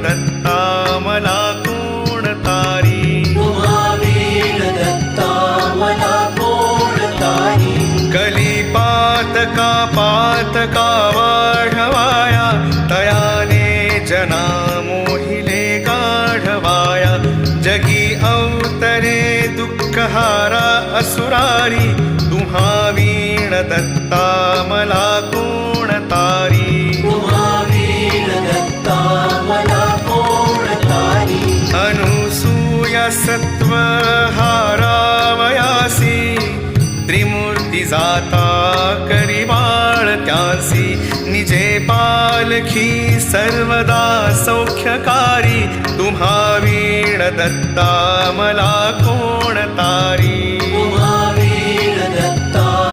दत्ता मला कोण तारी. तुम्हा वीण दत्ता मला कोण तारी. कलिपातका पातका वाढवाया तयाने जना मोहिले गाढवाया. जगी अवतरे दुःखहारा असुरारी. तुम्हा वीण दत्ता मला कोण तारी. तुम्हा वीण दत्ता मला कोण तारी. अनुसूया सत्व हारावयासी त्रिमूर्ती जाता करी बाळ त्यासी. निजे पालखी सर्वदा सौख्यकारी. तुम्हा वीण दत्ता मला कोण तारी.